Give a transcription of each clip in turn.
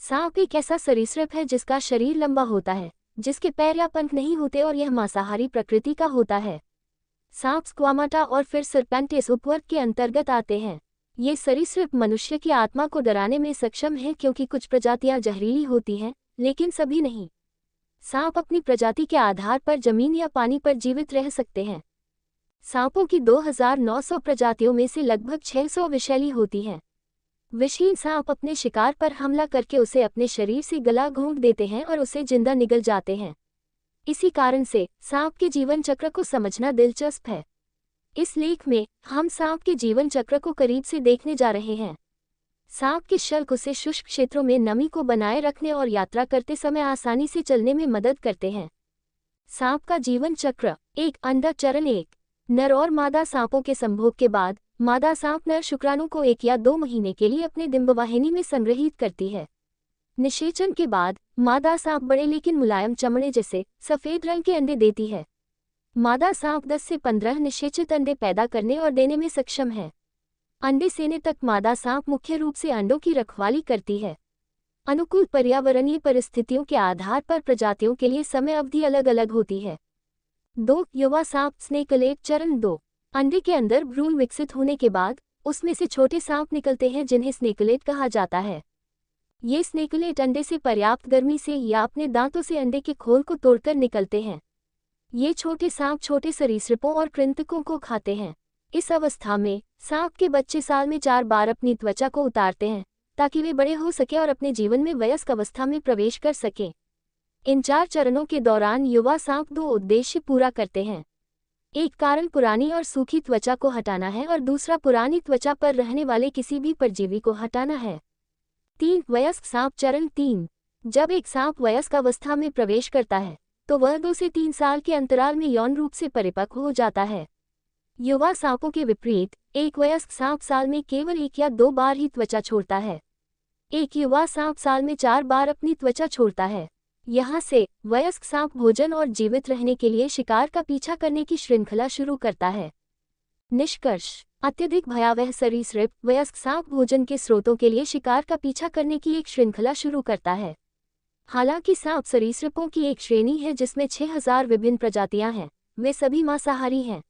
सांप एक ऐसा सरीसृप है जिसका शरीर लंबा होता है, जिसके पैर या पंख नहीं होते और यह मांसाहारी प्रकृति का होता है। सांप स्क्वामाटा और फिर सर्पेंटिस उपवर्ग के अंतर्गत आते हैं। ये सरीसृप मनुष्य की आत्मा को डराने में सक्षम है क्योंकि कुछ प्रजातियां जहरीली होती हैं, लेकिन सभी नहीं। सांप अपनी प्रजाति के आधार पर जमीन या पानी पर जीवित रह सकते हैं। सांपों की 2900 प्रजातियों में से लगभग 600 विषैली होती हैं। विषहीन सांप अपने शिकार पर हमला करके उसे अपने शरीर से गला घोंट देते हैं और उसे जिंदा निगल जाते हैं। इसी कारण से सांप के जीवन चक्र को समझना दिलचस्प है। इस लेख में हम सांप के जीवन चक्र को करीब से देखने जा रहे हैं। सांप के शल्क उसे शुष्क क्षेत्रों में नमी को बनाए रखने और यात्रा करते समय आसानी से चलने में मदद करते हैं। सांप का जीवन चक्र। एक अंडा चरण। एक नर और मादा सांपों के संभोग के बाद मादा सांप नर शुक्राणु को 1 या 2 महीने के लिए अपने डिंबवाहिनी में संग्रहित करती है। निषेचन के बाद मादा सांप बड़े लेकिन मुलायम चमड़े जैसे सफेद रंग के अंडे देती है। मादा सांप 10 से 15 निषेचित अंडे पैदा करने और देने में सक्षम है। अंडे सेने तक मादा सांप मुख्य रूप से अंडों की रखवाली करती है। अनुकूल पर्यावरणीय परिस्थितियों के आधार पर प्रजातियों के लिए समय अवधि अलग अलग होती है। 2 युवा सांप स्नेकलेट चरण। 2 अंडे के अंदर भ्रूण विकसित होने के बाद उसमें से छोटे सांप निकलते हैं जिन्हें स्नेकलेट कहा जाता है। ये स्नेकलेट अंडे से पर्याप्त गर्मी से या अपने दांतों से अंडे के खोल को तोड़कर निकलते हैं। ये छोटे सांप छोटे सरीसृपों और कृंतकों को खाते हैं। इस अवस्था में सांप के बच्चे साल में 4 बार अपनी त्वचा को उतारते हैं ताकि वे बड़े हो सके और अपने जीवन में वयस्क अवस्था में प्रवेश कर सकें। इन 4 चरणों के दौरान युवा सांप 2 उद्देश्य पूरा करते हैं। एक कारण पुरानी और सूखी त्वचा को हटाना है और दूसरा पुरानी त्वचा पर रहने वाले किसी भी परजीवी को हटाना है। 3 वयस्क सांप चरण। 3 जब एक सांप वयस्क अवस्था में प्रवेश करता है तो वह 2 से 3 साल के अंतराल में यौन रूप से परिपक्व हो जाता है। युवा सांपों के विपरीत एक वयस्क सांप साल में केवल 1 या 2 बार ही त्वचा छोड़ता है। एक युवा सांप साल में 4 बार अपनी त्वचा छोड़ता है। यहाँ से वयस्क सांप भोजन और जीवित रहने के लिए शिकार का पीछा करने की श्रृंखला शुरू करता है। निष्कर्ष। अत्यधिक भयावह सरीसृप वयस्क सांप भोजन के स्रोतों के लिए शिकार का पीछा करने की एक श्रृंखला शुरू करता है। हालांकि सांप सरीसृपों की एक श्रेणी है जिसमें 6000 विभिन्न प्रजातियां हैं। वे सभी मांसाहारी हैं।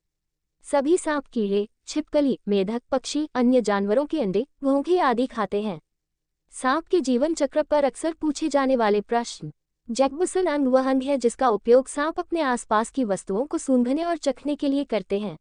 सभी सांप कीड़े, छिपकली, मेढक, पक्षी, अन्य जानवरों के अंडे, घोंघे आदि खाते हैं। सांप के जीवन चक्र पर अक्सर पूछे जाने वाले प्रश्न। जैकबसन अंग वह अंग है जिसका उपयोग सांप अपने आसपास की वस्तुओं को सूंघने और चखने के लिए करते हैं।